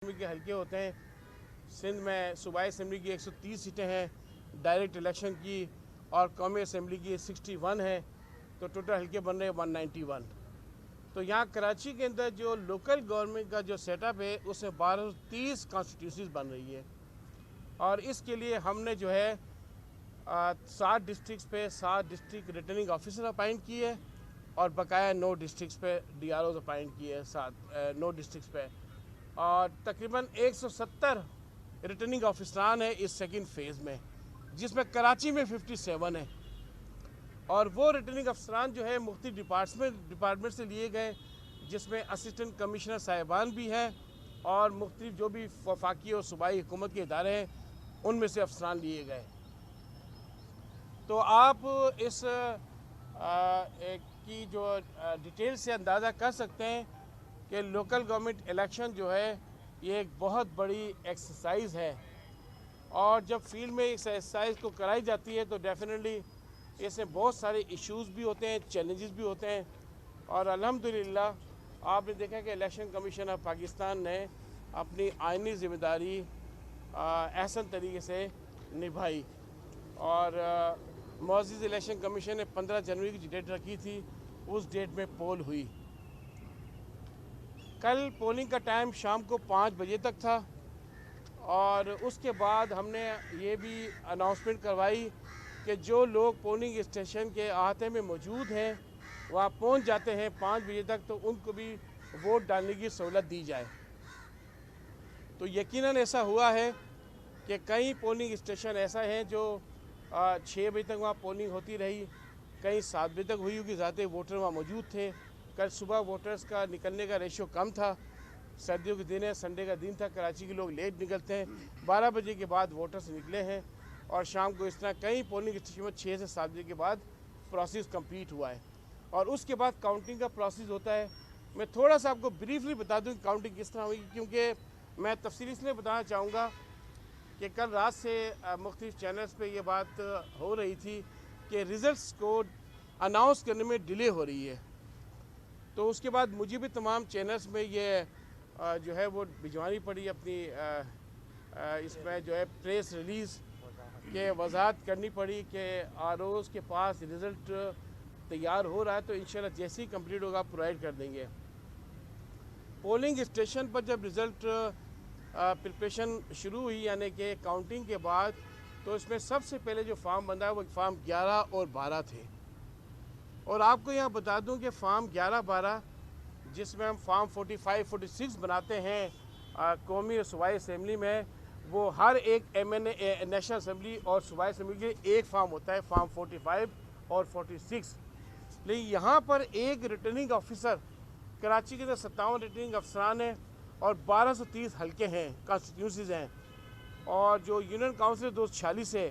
के हल्के होते हैं। सिंध में सूबाई असम्बली की 130 सीटें हैं डायरेक्ट इलेक्शन की, और कौमी असम्बली की 61 है, तो टोटल हल्के बन रहे हैं 191। तो यहाँ कराची के अंदर जो लोकल गवर्नमेंट का जो सेटअप है उसमें 1230 कॉन्स्टिट्यूंसीज बन रही है, और इसके लिए हमने जो है 7 डिस्ट्रिक्ट पे 7 डिस्ट्रिक्ट रिटर्निंग ऑफिसर अपॉइंट किए है, और बकाया 9 डिस्ट्रिक्ट पे DROs अपॉइंट किए हैं 9 डिस्ट्रिक्ट पे, और तकरीबन 170 रिटर्निंग ऑफिसरान है इस सेकंड फेज़ में, जिसमें कराची में 57 है। और वो रिटर्निंग अफसरान जो है मुख्तलिफ डिपार्टमेंट से लिए गए, जिसमें असिस्टेंट कमिश्नर साहिबान भी हैं, और मुख्तलिफ जो भी वफाकी और सूबाई हुकूमत के इदारे हैं उनमें से अफसरान लिए गए। तो आप इस की जो डिटेल से अंदाज़ा कर सकते हैं कि लोकल गवर्नमेंट इलेक्शन जो है ये एक बहुत बड़ी एक्सरसाइज है, और जब फील्ड में इस एक्सरसाइज को कराई जाती है तो डेफिनेटली इसमें बहुत सारे इश्यूज़ भी होते हैं, चैलेंजेस भी होते हैं। और अल्हम्दुलिल्लाह आपने देखा कि इलेक्शन कमीशन ऑफ पाकिस्तान ने अपनी आइनी ज़िम्मेदारी एहसन तरीके से निभाई, और मुअज़्ज़िज़ इलेक्शन कमीशन ने 15 जनवरी की डेट रखी थी, उस डेट में पोल हुई। कल पोलिंग का टाइम शाम को 5 बजे तक था, और उसके बाद हमने ये भी अनाउंसमेंट करवाई कि जो लोग पोलिंग स्टेशन के अहाते में मौजूद हैं वहाँ पहुँच जाते हैं 5 बजे तक, तो उनको भी वोट डालने की सहूलत दी जाए। तो यकीनन ऐसा हुआ है कि कई पोलिंग स्टेशन ऐसा हैं जो 6 बजे तक वहाँ पोलिंग होती रही, कहीं 7 बजे तक हुई, क्योंकि ज़्यादा वोटर वहाँ मौजूद थे। कल सुबह वोटर्स का निकलने का रेशो कम था, सर्दियों के दिन है, संडे का दिन था, कराची के लोग लेट निकलते हैं, 12 बजे के बाद वोटर्स निकले हैं, और शाम को इस तरह कई पोलिंग स्टेशन में 6 से 7 बजे के बाद प्रोसेस कंप्लीट हुआ है, और उसके बाद काउंटिंग का प्रोसेस होता है। मैं थोड़ा सा आपको ब्रीफली बता दूँ काउंटिंग किस तरह हुई, क्योंकि मैं तफसीली इसलिए बताना चाहूँगा कि कल रात से मुख्तलिफ चैनल्स पे ये बात हो रही थी कि रिज़ल्ट्स को अनाउंस करने में डिले हो रही है। तो उसके बाद मुझे भी तमाम चैनल्स में ये जो है वो भिजवानी पड़ी अपनी इसमें जो है प्रेस रिलीज़ के वजाहत करनी पड़ी कि ROs के पास रिज़ल्ट तैयार हो रहा है, तो इंशाल्लाह जैसे ही कंप्लीट होगा प्रोवाइड कर देंगे। पोलिंग स्टेशन पर जब रिज़ल्ट प्रिपरेशन शुरू हुई, यानी कि काउंटिंग के बाद, तो इसमें सबसे पहले जो फार्म बंदा है वो फार्म 11 और 12 थे। और आपको यहाँ बता दूँ कि फार्म 11-12 जिसमें हम फार्म 45-46 बनाते हैं कौमी और सूबाई असम्बली में, वो हर एक MNA नेशनल असम्बली और सूबाई असम्बली के एक फार्म होता है, फार्म 45 और 46। लेकिन यहाँ पर एक रिटर्निंग ऑफिसर, कराची के अंदर 57 रिटर्निंग अफसरान हैं, और 1230 हल्के हैं, कॉन्स्टिट्यूंसीज़ हैं, और जो यूनियन काउंसिल 246 है,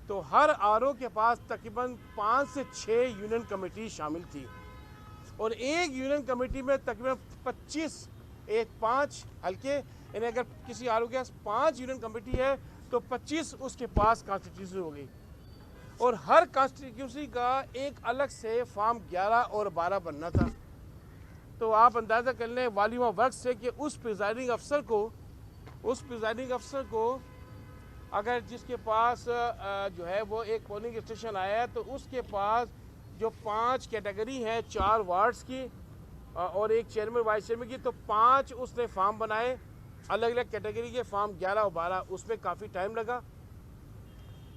तो हर RO के पास तकरीबन 5 से 6 यूनियन कमेटी शामिल थी, और एक यूनियन कमेटी में तकरीबन 5 हल्के, यानी अगर किसी RO के पास 5 यूनियन कमेटी है तो 25 उसके पास कॉन्स्टिट्यूंसी हो गई, और हर कॉन्स्टिट्यूंसी का एक अलग से फार्म 11 और 12 बनना था। तो आप अंदाज़ा कर लें वॉल्यूम ऑफ वर्क से कि उस प्रिजाइडिंग अफसर को अगर जिसके पास जो है वो एक पोलिंग स्टेशन आया है, तो उसके पास जो 5 कैटेगरी है 4 वार्ड्स की और एक चेयरमैन वाइस चेयरमैन की, तो 5 उसने फार्म बनाए अलग अलग कैटेगरी के, फार्म 11 और 12। उसमें काफ़ी टाइम लगा,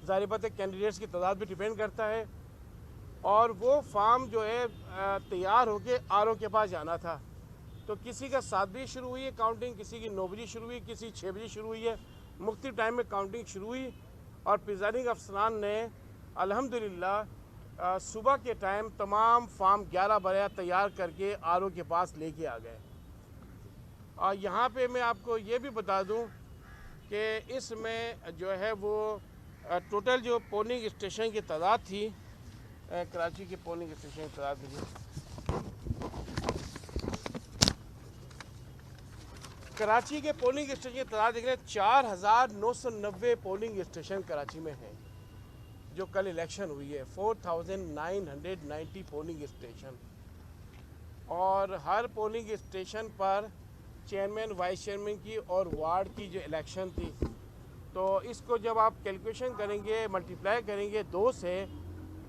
ज़ाहिर बात है कैंडिडेट्स की तादाद भी डिपेंड करता है, और वो फार्म जो है तैयार होके RO के पास जाना था। तो किसी का 7 बजे शुरू हुई है काउंटिंग, किसी की 9 बजे शुरू हुई, किसी 6 बजे शुरू हुई है, मुख्तलिफ टाइम में काउंटिंग शुरू हुई, और प्रिजाइडिंग अफसरान ने अल्हम्दुलिल्लाह सुबह के टाइम तमाम फार्म 11-12 तैयार करके RO के पास लेके आ गए। और यहाँ पे मैं आपको ये भी बता दूँ कि इसमें जो है वो टोटल जो पोलिंग स्टेशन की तादाद थी, कराची के पोलिंग स्टेशन की तादाद थी, कराची के पोलिंग स्टेशन की तादाद देख रहे हैं 4990 पोलिंग स्टेशन कराची में हैं जो कल इलेक्शन हुई है, 4990 पोलिंग स्टेशन, और हर पोलिंग स्टेशन पर चेयरमैन वाइस चेयरमैन की और वार्ड की जो इलेक्शन थी, तो इसको जब आप कैलकुलेशन करेंगे, मल्टीप्लाई करेंगे 2 से,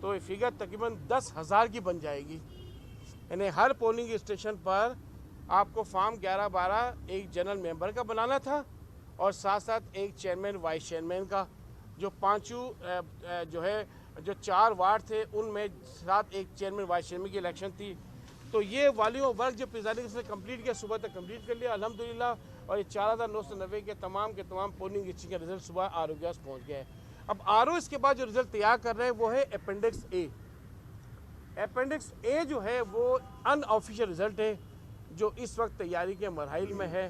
तो ये फिगर तकरीबन 10,000 की बन जाएगी। यानी हर पोलिंग स्टेशन पर आपको फॉर्म 11-12 एक जनरल मेंबर का बनाना था और साथ साथ एक चेयरमैन वाइस चेयरमैन का। जो पांचों जो है जो 4 वार्ड थे उनमें साथ एक चेयरमैन वाइस चेयरमैन की इलेक्शन थी। तो ये वॉल्यूम वर्क जो प्रिजाइडिंग से कंप्लीट किया, सुबह तक कंप्लीट कर लिया अल्हम्दुलिल्लाह। और ये 4,990 के तमाम पोलिंग स्टेशन का रिजल्ट सुबह आर पहुँच गया है। अब आर इसके बाद जो रिजल्ट तैयार कर रहे हैं वो है अपेंडिक्स ए। अपेंडिक्स ए जो है वो अनऑफिशियल रिजल्ट है जो इस वक्त तैयारी के मरहल में है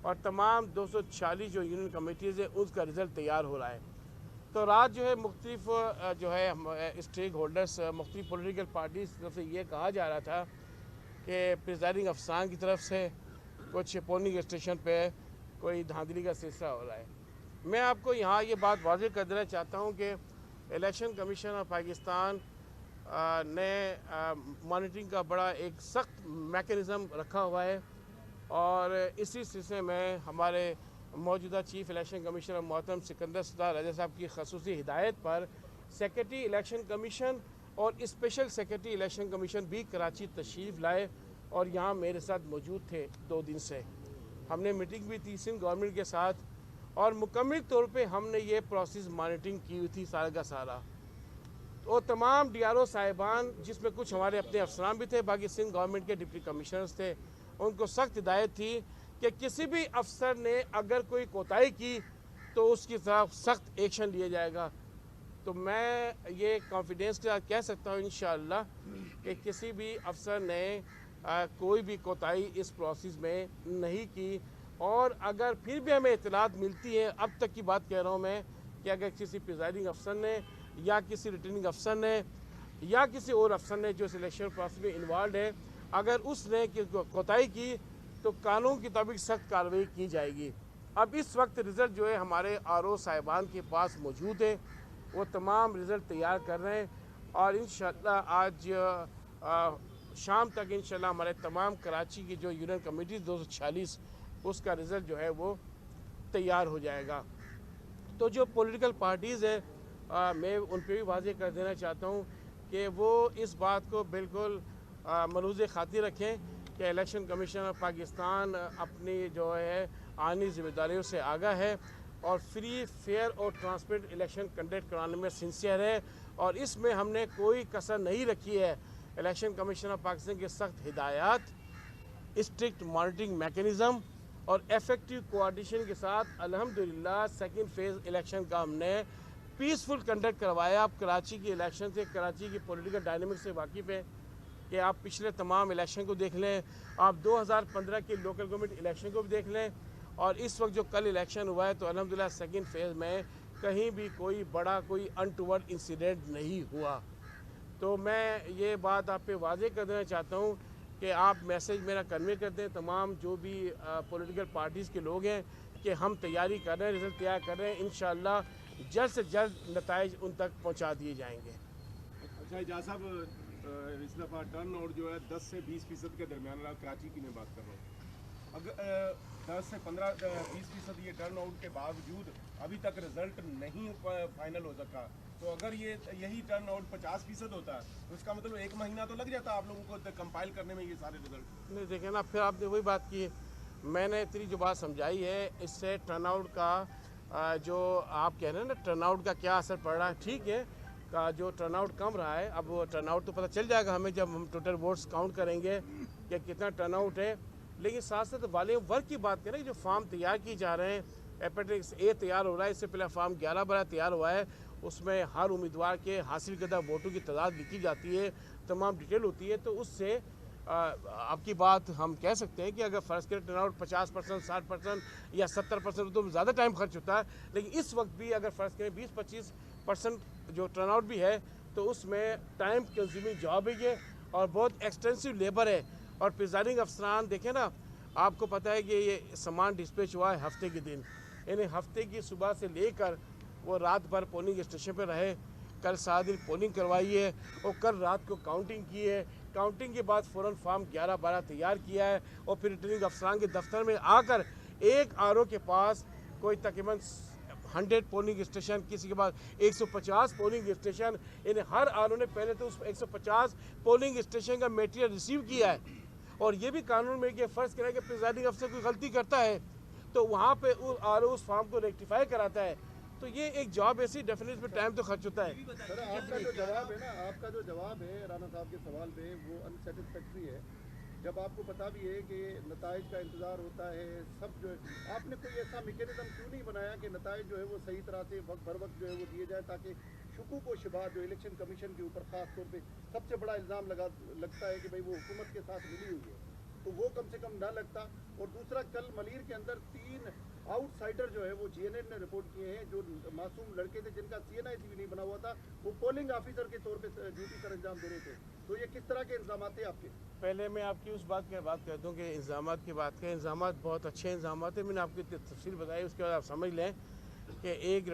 और तमाम 246 जो यूनियन कमेटीज़ है उसका रिज़ल्ट तैयार हो रहा है। तो रात जो है मुख्तलिफ जो है स्टेक होल्डर्स, मुख्तलिफ पॉलिटिकल पार्टीज़ की तरफ से ये कहा जा रहा था कि प्रिजाइडिंग अफसरान की तरफ से कुछ पोलिंग स्टेशन पे कोई धांधली का सिलसिला हो रहा है। मैं आपको यहाँ ये बात वाज़ेह कर देना चाहता हूँ कि इलेक्शन कमीशन ऑफ पाकिस्तान ने मॉनिटरिंग का बड़ा एक सख्त मैकेनिज़्म रखा हुआ है और इसी सिलसिले में हमारे मौजूदा चीफ इलेक्शन कमिश्नर मोहतरम सिकंदर सदार रजा साहब की खसूसी हिदायत पर सेक्रेटरी इलेक्शन कमीशन और स्पेशल सेक्रेटरी इलेक्शन कमीशन भी कराची तशरीफ़ लाए और यहाँ मेरे साथ मौजूद थे 2 दिन से। हमने मीटिंग भी थी सिंध गवर्नमेंट के साथ और मुकम्मल तौर पे हमने ये प्रोसेस मॉनिटरिंग की हुई थी सारा का सारा। और तमाम DRO साहिबान, जिसमें कुछ हमारे अपने अफसरान भी थे, बाकी सिंध गवर्नमेंट के डिप्टी कमिश्नर्स थे, उनको सख्त हिदायत थी कि किसी भी अफसर ने अगर कोई कोताही की तो उसकी तरफ सख्त एक्शन लिया जाएगा। तो मैं ये कॉन्फिडेंस के साथ कह सकता हूँ इंशाअल्लाह कि किसी भी अफसर ने कोई भी कोताही इस प्रोसेस में नहीं की। और अगर फिर भी हमें इत्तलात मिलती है, अब तक की बात कह रहा हूँ मैं, कि अगर किसी प्रिजाइडिंग अफसर ने या किसी रिटर्निंग अफसर ने या किसी और अफसर ने जो सिलेक्शन प्रोसेस में इन्वॉल्व है, अगर उसने कोताही की तो कानून के मुताबिक सख्त कार्रवाई की जाएगी। अब इस वक्त रिज़ल्ट जो है हमारे RO साहिबान के पास मौजूद है, वो तमाम रिज़ल्ट तैयार कर रहे हैं और इंशाअल्लाह आज शाम तक इंशाअल्लाह हमारे तमाम कराची की जो यूनियन कमेटी 246 उसका रिज़ल्ट जो है वो तैयार हो जाएगा। तो जो पॉलिटिकल पार्टीज़ है मैं उन पर भी वाज़ेह कर देना चाहता हूँ कि वो इस बात को बिल्कुल मलूज़ खातिर रखें कि इलेक्शन कमीशन ऑफ पाकिस्तान अपनी जो है आनी जिम्मेदारियों से आगाह है और फ्री, फेयर और ट्रांसपेरेंट इलेक्शन कंडक्ट कराने में सिंसियर है और इसमें हमने कोई कसर नहीं रखी है। इलेक्शन कमीशन ऑफ पाकिस्तान के सख्त हिदायत, स्ट्रिक्ट मॉनिटरिंग मैकेनिज़्म और इफेक्टिव कोऑर्डिनेशन के साथ अल्हम्दुलिल्लाह सेकंड फेज़ इलेक्शन का हमने पीसफुल कंडक्ट करवाया। आप कराची की इलेक्शन से, कराची की पॉलिटिकल डायनामिक्स से वाकिफ़ हैं कि आप पिछले तमाम इलेक्शन को देख लें, आप 2015 के लोकल गवर्नमेंट इलेक्शन को भी देख लें और इस वक्त जो कल इलेक्शन हुआ है तो अल्हम्दुलिल्लाह सेकंड फेज़ में कहीं भी कोई बड़ा कोई अनटूवर्ड इंसिडेंट नहीं हुआ। तो मैं ये बात आप पे वाज़ेह कर देना चाहता हूँ कि आप मैसेज मेरा कन्वे कर दें तमाम जो भी पॉलिटिकल पार्टीज़ के लोग हैं कि हम तैयारी कर रहे हैं, रिज़ल्ट तैयार कर रहे हैं, इंशाअल्लाह जल्द से जल्द नताइज उन तक पहुँचा दिए जाएंगे। अच्छा एजाज साहब, इस दफ़ा टर्न आउट जो है 10 से 20% के दरमियान रहा, कराची की मैं बात कर रहा हूँ। अगर 10 से 15-20% ये टर्न आउट के बावजूद अभी तक रिजल्ट नहीं फाइनल हो सका, तो अगर यही टर्न आउट 50% होता है तो इसका मतलब 1 महीना तो लग जाता आप लोगों को कंपाइल करने में ये सारे रिजल्ट। नहीं देखें ना, फिर आपने वही बात की, मैंने इतनी जो बात समझाई है इससे टर्नआउट का जो आप कह रहे हैं ना टर्नआउट का क्या असर पड़ रहा है, ठीक है का जो टर्नआउट कम रहा है, अब वो टर्नआउट तो पता चल जाएगा हमें जब हम टोटल वोट्स काउंट करेंगे कि कितना टर्नआउट है। लेकिन साथ साथ वॉल्यूम वर्क की बात करें, जो फार्म तैयार किए जा रहे हैं, अपेंडिक्स ए तैयार हो रहा है, इससे पहले फार्म 11-12 तैयार हुआ है, उसमें हर उम्मीदवार के हासिल करदा वोटों की तादाद लिखी जाती है, तमाम डिटेल होती है। तो उससे आपकी बात हम कह सकते हैं कि अगर फ़र्ज़ करें टर्नआउट 50%, 60% या 70% तो ज़्यादा टाइम खर्च होता है, लेकिन इस वक्त भी अगर फ़र्ज़ करें 20-25% जो टर्नआउट भी है तो उसमें टाइम कंज्यूमिंग जॉब है ये और बहुत एक्सटेंसिव लेबर है। और प्रिजाइडिंग अफसरान देखें ना, आपको पता है कि ये सामान डिस्पैच हुआ है हफ्ते के दिन, यानी हफ्ते की सुबह से लेकर वो रात भर पोलिंग स्टेशन पर रहे, कल सारा दिन पोलिंग करवाई है और कल रात को काउंटिंग की है, काउंटिंग के बाद फ़ौरन फॉर्म 11-12 तैयार किया है और फिर रिटर्निंग अफसरान के दफ्तर में आकर एक आरओ के पास कोई तकरीबन 100 पोलिंग स्टेशन, किसी के पास 150 पोलिंग स्टेशन, इन हर आरओ ने पहले तो उस 150 पोलिंग स्टेशन का मटेरियल रिसीव किया है। और ये भी कानून में कि फ़र्ज़ करें कि प्रिजाइडिंग अफसर कोई गलती करता है तो वहाँ पे आरओ उस फॉर्म को रेक्टिफाई कराता है। तो ये एक जॉब ऐसी डेफिनेट में टाइम तो खर्च होता है। सर आपका जो जवाब है ना, आपका जो जवाब है राना साहब के सवाल पे वो अनसेटिस्फैक्ट्री है। जब आपको पता भी है कि नताइज का इंतज़ार होता है, सब जो है, आपने कोई ऐसा मैकेनिज्म क्यों नहीं बनाया कि नताइज जो है वो सही तरह से वक्त बर वक्त जो है वो दिए जाए, ताकि शुकूक व शुबहात जो इलेक्शन कमीशन के ऊपर ख़ास तौर पे सबसे बड़ा इल्ज़ाम लगता है कि भाई वो हुकूमत के साथ मिली हुई है, तो वो कम से कम ना लगता। और दूसरा, कल मलीर के अंदर 3 आउटसाइडर जो है वो जीएनएन ने रिपोर्ट किए हैं, जो मासूम लड़के थे जिनका सीएनआईसी भी नहीं बना हुआ था, वो पोलिंग ऑफिसर के तौर पे ड्यूटी सर अंजाम दे रहे थे। तो ये किस तरह के इंतजाम थे आपके? पहले मैं आपकी उस बात की बात कर दूं कि इंतजाम की बात करें, इंतजाम बहुत अच्छे इंतजाम हैं। मैंने आपको तफसील बताई, उसके बाद आप समझ लें कि एक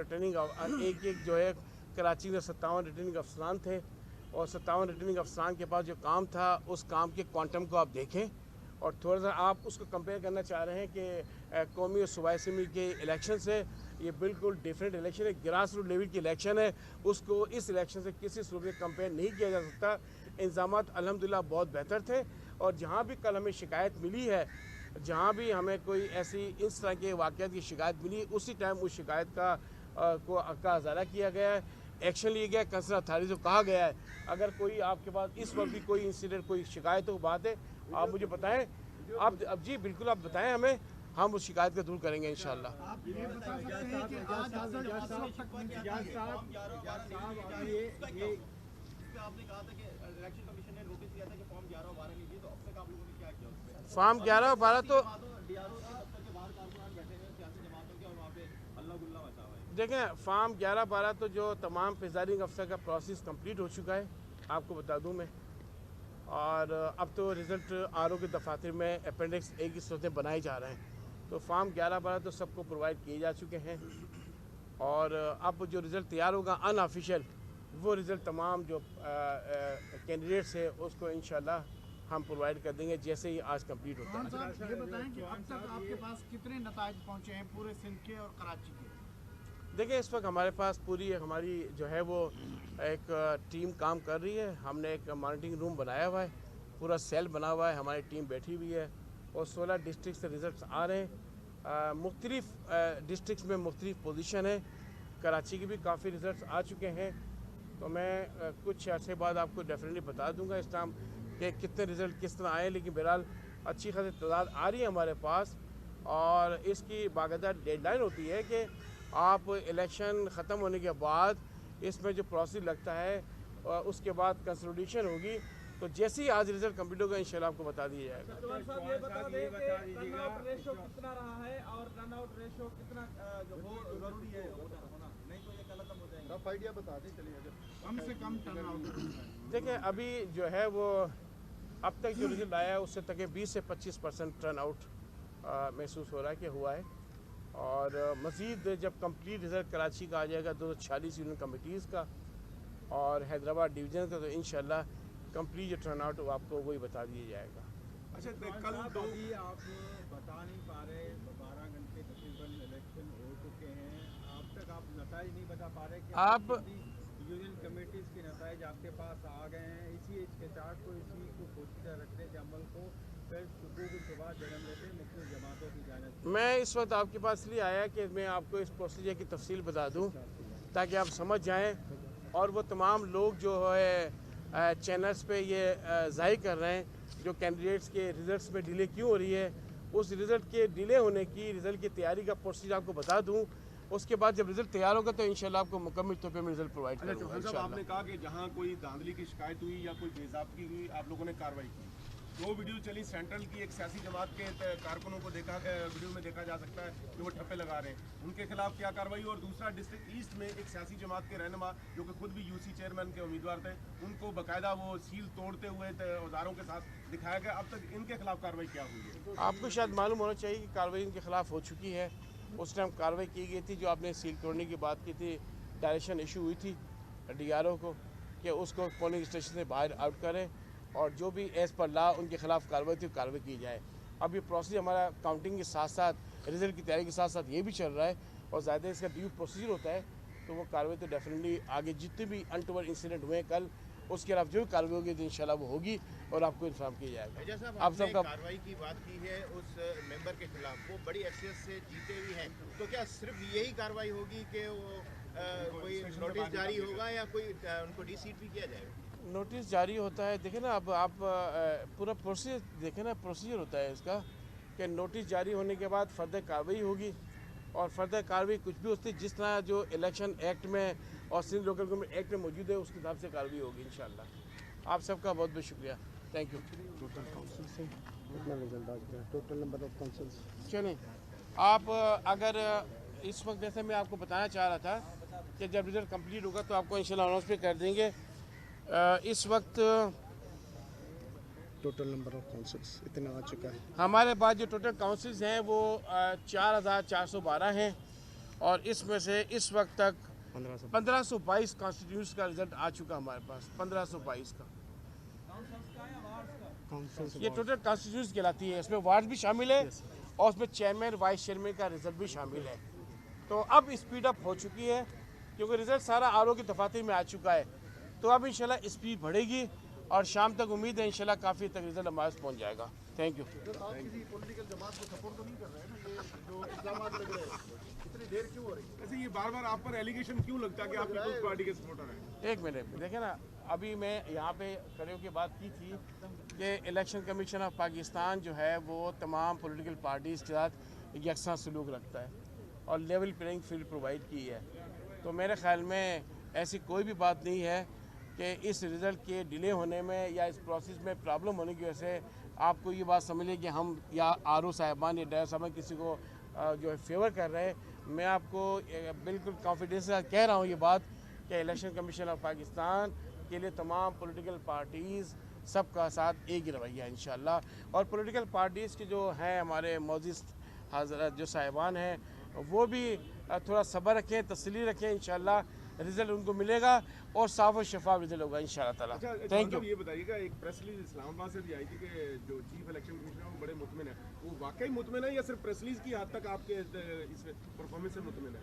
जो है कराची में 57 रिटर्निंग अफसरान थे और 57 रिटर्निंग अफसरान के पास जो काम था उस काम के क्वांटम को आप देखें और थोड़ा सा आप उसको कंपेयर करना चाह रहे हैं कि कौमी और सूबाई असेंबली के इलेक्शन से ये बिल्कुल डिफरेंट इलेक्शन है, ग्रास रूट लेवल की इलेक्शन है, उसको इस इलेक्शन से किसी सूरत में कंपेयर नहीं किया जा सकता। इंतजाम अल्हम्दुलिल्लाह बहुत बेहतर थे और जहाँ भी कल हमें शिकायत मिली है, जहाँ भी हमें कोई ऐसी इस तरह के वाक़यात की शिकायत मिली, उसी टाइम उस शिकायत का हज़ारा किया गया है, एक्शन लिया गया है। कंसर्न अथॉरिटी को कहा गया है अगर कोई आपके पास इस वक्त भी कोई इंसिडेंट, कोई शिकायत हो, बात है, आप मुझे बताएं। आप अब जी बिल्कुल आप बताएं हमें, हम उस शिकायत को दूर करेंगे इंशाल्लाह। आप ये बता सकते हैं कि आज आपने कहा था कि इलेक्शन कमीशन ने नोटिस दिया था कि फॉर्म 11 और 12 नहीं दिए, तो अब तक आप लोगों ने क्या किया उस पे? फॉर्म 11 और 12 तो डीआरओ दफ्तर के बाहर कारकुनान बैठे हैं सियासी जमातों के और वहाँ पे अल्लाह गुल्ला मचा हुआ है। देखें, फॉर्म 11-12 तो जो तमाम प्रिजाइडिंग अफसर का प्रोसेस कंप्लीट हो चुका है, आपको बता दूं मैं। और अब तो रिज़ल्ट आरओ के दफातर में अपेंडिक्स ए की सूरतें बनाए जा रहे हैं, तो फॉर्म 11-12 तो सबको प्रोवाइड किए जा चुके हैं और अब जो रिज़ल्ट तैयार होगा अनऑफिशियल, वो रिज़ल्ट तमाम जो कैंडिडेट्स है उसको इंशाल्लाह हम प्रोवाइड कर देंगे जैसे ही आज कंप्लीट होता है। साहब ये बताएं कि अब तक आपके पास कितने नताइज पहुंचे हैं पूरे सिंध के और कराची के? देखिए, इस वक्त हमारे पास पूरी हमारी जो है वो एक टीम काम कर रही है। हमने एक मॉनिटरिंग रूम बनाया हुआ है, पूरा सेल बना हुआ है, हमारी टीम बैठी हुई है और 16 डिस्ट्रिक्ट से रिज़ल्ट आ रहे हैं। मुख्तलिफ डिस्ट्रिक्ट में मुख्तलिफ पोजीशन है, कराची के भी काफ़ी रिज़ल्ट आ चुके हैं, तो मैं कुछ अर्से बाद आपको डेफिनेटली बता दूंगा इस टाइम कि कितने रिज़ल्ट किस तरह आए। लेकिन बहरहाल अच्छी खासी तादाद आ रही है हमारे पास और इसकी बाकायदा डेडलाइन होती है कि आप इलेक्शन ख़त्म होने के बाद इसमें जो प्रोसेस लगता है उसके बाद कंसोलिडेशन होगी, तो जैसे ही आज रिजल्ट कंप्लीट होगा इंशाल्लाह आपको बता दिया जाएगा। साहब ये बता दें कि रनआउट रेशो कितना रहा है और रनआउट रेशो कितना जो हो जरूरी है होना, नहीं तो ये गलत हो जाएगा। रफ आइडिया बता दें, चलिए कम से कम टर्नआउट। देखिए, अभी जो है वो अब तक जो रिजल्ट आया है उससे तक 20 से 25% टर्नआउट महसूस हो रहा है कि हुआ है और मज़ीद जब कंप्लीट रिज़ल्ट कराची का आ जाएगा 246 यूनियन कमिटीज़ का और हैदराबाद डिवीज़न का, तो इंशाल्लाह कंप्लीट जो टर्नआउट वो आपको वही बता दिया जाएगा। अच्छा, कल अभी आप बता नहीं पा रहे, 12 घंटे तकरीबन इलेक्शन हो चुके हैं, अब तक आप नताइज नहीं बता पा रहे कि आप यूनियन कमेटीज़ के नताइज आपके पास आ गए हैं। इसी हिचकिचाहट को, इसी को पोशीदा रखने के अमल को फिर सुबह के बाद जन्म लेते हैं मुख्तलिफ जमातों की जानिब। मैं इस वक्त आपके पास इसलिए आया कि मैं आपको इस प्रोसीजर की तफसील बता दूं ताकि आप समझ जाएं और वो तमाम लोग जो है चैनल्स पे ये जाहिर कर रहे हैं जो कैंडिडेट्स के रिज़ल्ट्स में डिले क्यों हो रही है, उस रिज़ल्ट के डिले होने की रिज़ल्ट की तैयारी का प्रोसीजर आपको बता दूं। उसके बाद जब रिज़ल्ट तैयार होगा तो इंशाल्लाह आपको मुकम्मल तौर पे मैं रिज़ल्ट प्रोवाइड करूँगा इंशाल्लाह। आपने कहा कि जहाँ कोई धांधली की शिकायत हुई या कोई बेज़ाब्ती हुई, आप लोगों ने कार्रवाई की। 2 वीडियो चली सेंट्रल की, एक सियासी जमात के कारकुनों को देखा वीडियो में देखा जा सकता है कि वो ठप्पे लगा रहे हैं, उनके खिलाफ क्या कार्रवाई? और दूसरा, डिस्ट्रिक्ट ईस्ट में एक सियासी जमात के रहनुमा जो कि खुद भी यूसी चेयरमैन के उम्मीदवार थे, उनको बाकायदा वो सील तोड़ते हुए औजारों के साथ दिखाया गया। अब तक इनके खिलाफ कार्रवाई क्या हुई है? आपको शायद मालूम होना चाहिए कि कार्रवाई इनके खिलाफ हो चुकी है। उस टाइम कार्रवाई की गई थी, जो आपने सील तोड़ने की बात की थी, डायरेक्शन इशू हुई थी डीआरओ को कि उसको पोलिंग स्टेशन से बाहर आउट करें और जो भी एज़ पर लॉ उनके खिलाफ कार्रवाई थी कार्रवाई की जाए। अब ये प्रोसीजर हमारा काउंटिंग के साथ साथ रिजल्ट की तैयारी के साथ साथ ये भी चल रहा है और ज़्यादा इसका ड्यू प्रोसीजर होता है, तो वो कार्रवाई तो डेफिनेटली आगे जितने भी अनटोवर्ड इंसिडेंट हुए कल उसके खिलाफ जो भी कार्रवाई होगी तो इंशाल्लाह वो होगी और आपको इन्फॉर्म किया जाएगा। जैसा आप आपने सबका कार्रवाई की बात की है उस मेंबर के खिलाफ, वो बड़ी हैसियत से जीते भी हैं, तो क्या सिर्फ यही कार्रवाई होगी कि वो कोई नोटिस जारी होगा या कोई उनको डीसीट भी किया जाएगा? नोटिस जारी होता है, देखें ना, अब आप पूरा प्रोसीजर देखें ना, प्रोसीजर होता है इसका कि नोटिस जारी होने के बाद फर्दर कार्रवाई होगी और फर्दर कार्रवाई कुछ भी होती है जिस तरह जो इलेक्शन एक्ट में और सिंध लोकल गवर्नमेंट एक्ट में मौजूद है उसके हिसाब से कार्रवाई होगी इंशाल्लाह। आप सबका बहुत बहुत शुक्रिया, थैंक यू। टोटल काउंसिल से कितना रिजल्ट आ गया? Total number of councils? चलें, आप अगर इस वक्त जैसे मैं आपको बताना चाह रहा था कि जब रिजल्ट कंप्लीट होगा तो आपको इंशाल्लाह अनाउंस भी कर देंगे। इस वक्त टोटल नंबर ऑफ काउंसिल्स इतना आ चुका है? हमारे पास जो टोटल काउंसिल्स हैं वो 4412 हैं और इसमें से इस वक्त तक 1522 कॉन्स्टिट्यूंस का रिजल्ट आ चुका हमारे पास, 1522 का। ये टोटल कॉन्स्टिट्यूंस कहलाती है, इसमें वार्ड भी शामिल है और उसमें चेयरमैन वाइस चेयरमैन का रिजल्ट भी शामिल है। तो अब स्पीड अप हो चुकी है क्योंकि रिजल्ट सारा आरओ की दफातर में आ चुका है, तो अब इंशाल्लाह स्पीड बढ़ेगी और शाम तक उम्मीद है इंशाल्लाह काफ़ी तक रिजल्ट हमारे पास पहुँच जाएगा। Thank you. सर, आप किसी पॉलिटिकल जमात को सपोर्ट तो नहीं कर रहे हैं ना? ये जो इल्जामात लग रहे हैं इतनी देर क्यों हो रही है? ऐसे ये बार बार आप पर एलिगेशन क्यों लगता है कि आप पीपल्स पार्टी के सपोर्टर हैं? एक मिनट देखें ना, अभी मैं यहाँ पे खड़े होकर बात की थी कि इलेक्शन कमीशन ऑफ पाकिस्तान जो है वो तमाम पॉलिटिकल पार्टीज़ के साथ यकसा सलूक रखता है और लेवल प्लेइंग फील्ड प्रोवाइड की है। तो मेरे ख्याल में ऐसी कोई भी बात नहीं है कि इस रिज़ल्ट के डिले होने में या इस प्रोसेस में प्रॉब्लम होने की वजह से आपको ये बात समझ लें कि हम या आर ओ साहिबान या डायर साहबान किसी को जो है फेवर कर रहे हैं। मैं आपको बिल्कुल कॉन्फिडेंस के साथ कह रहा हूँ ये बात कि इलेक्शन कमीशन ऑफ पाकिस्तान के लिए तमाम पॉलिटिकल पार्टीज़ सबका साथ एक ही रवैया इंशाल्लाह। और पॉलिटिकल पार्टीज़ के जो हैं हमारे मौजूद हज़रत जो साहिबान हैं वो भी थोड़ा सब्र रखें, तसल्ली रखें, इंशाल्लाह रिजल्ट उनको मिलेगा और साफ और शफाफ रिजल्ट होगा इंशाल्लाह ताला। Thank you. ये बताइएगा, एक प्रेस रिलीज इस्लामाबाद से भी आई थी कि जो चीफ इलेक्शन कमिश्नर है वो बड़े मुतमिन है, वो वाकई मुतमिन है या सिर्फ प्रेस रिलीज की हद तक आपके इस परफॉर्मेंस से मुतमिन है?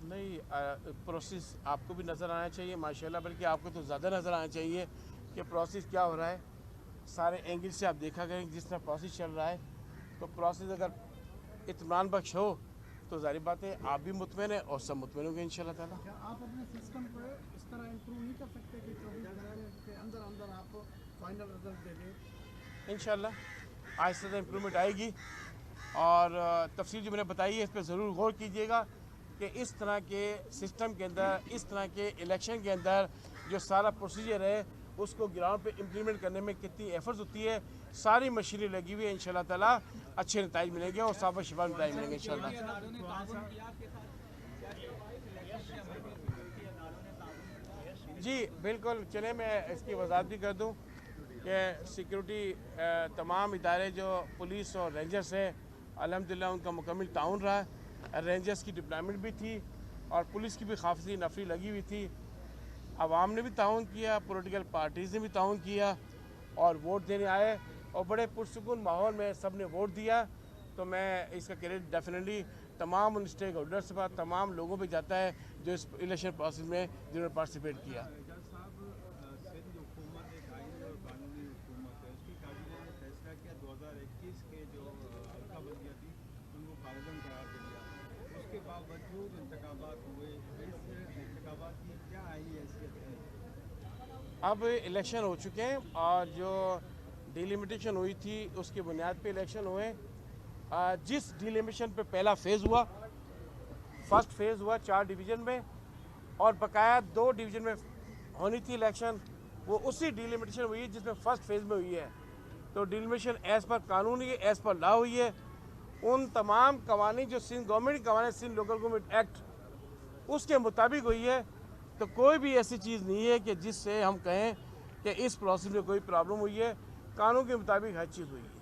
नहीं, प्रोसेस आपको भी नज़र आना चाहिए माशाल्लाह, बल्कि आपको तो ज़्यादा नज़र आना चाहिए कि प्रोसेस क्या हो रहा है। सारे एंगल से आप देखा करें जिस तरह प्रोसेस चल रहा है, तो प्रोसेस अगर इत्मीनान बख्श हो तो जाहिर बात है आप भी मुतमिन है और सब मुतमिन होंगे इंशाल्लाह ताला। क्या आप अपने सिस्टम को इस तरह इम्प्रूव नहीं कर सकते कि 24 घंटे के अंदर अंदर आप फाइनल रिजल्ट दे दें? इंशाल्लाह आहिस्ता से इम्प्रूवमेंट आएगी और तफसील जो मैंने बताई है इस पर ज़रूर गौर कीजिएगा कि इस तरह के सिस्टम के अंदर, इस तरह के इलेक्शन के अंदर जो सारा प्रोसीजर है उसको ग्राउंड पे इम्प्लीमेंट करने में कितनी एफर्ट्स होती है। सारी मशीनें लगी हुई है, इंशाल्लाह ताला अच्छे नताइज मिलेंगे और साफ और शिफा नताइज मिलेंगे इंशाल्लाह। जी बिल्कुल, चले मैं इसकी वजाहत भी कर दूँ कि सिक्योरिटी तमाम इदारे जो पुलिस और रेंजर्स है अल्हम्दुलिल्लाह उनका मुकम्मल ताउन रहा है। रेंजर्स की डिप्लॉयमेंट भी थी और पुलिस की भी काफ़ी नफरी लगी हुई थी। आवाम ने भी ताउन किया, पॉलिटिकल पार्टीज़ ने भी ताउन किया और वोट देने आए और बड़े पुरसुकून माहौल में सब ने वोट दिया। तो मैं इसका क्रेडिट डेफिनेटली तमाम उन स्टेक होल्डर्स के बाद तमाम लोगों पे जाता है जो इस इलेक्शन प्रोसेस में जिन्होंने पार्टिसिपेट किया। सिंध हुकूमत एक आईनी और कानूनी हुकूमत है, उसकी काबीना ने फैसला किया 2021 के जो हल्काबंदियाँ थी उनको पाबंद करार दिया। उसके बावजूद इंतखाबात हुए, इस इंतखाबात की क्या आईनी हैसियत है? अब इलेक्शन हो चुके हैं और जो डिलिमिटेशन हुई थी उसकी बुनियाद पे इलेक्शन हुए। जिस डिलिमिटेशन पे पहला फेज़ हुआ, फर्स्ट फेज़ हुआ 4 डिवीज़न में और बकाया 2 डिवीज़न में होनी थी इलेक्शन, वो उसी डिलिमिटेशन हुई जिसमें फर्स्ट फेज़ में हुई है। तो डिलिमिटेशन एज़ पर कानूनी एज़ पर लॉ हुई है। उन तमाम कवानीन जो सिंध गवर्नमेंट के कवानीन, सिंध लोकल गवर्नमेंट एक्ट उसके मुताबिक हुई है। तो कोई भी ऐसी चीज़ नहीं है कि जिससे हम कहें कि इस प्रोसेस में कोई प्रॉब्लम हुई है। कानून के मुताबिक हर चीज़ हुई है।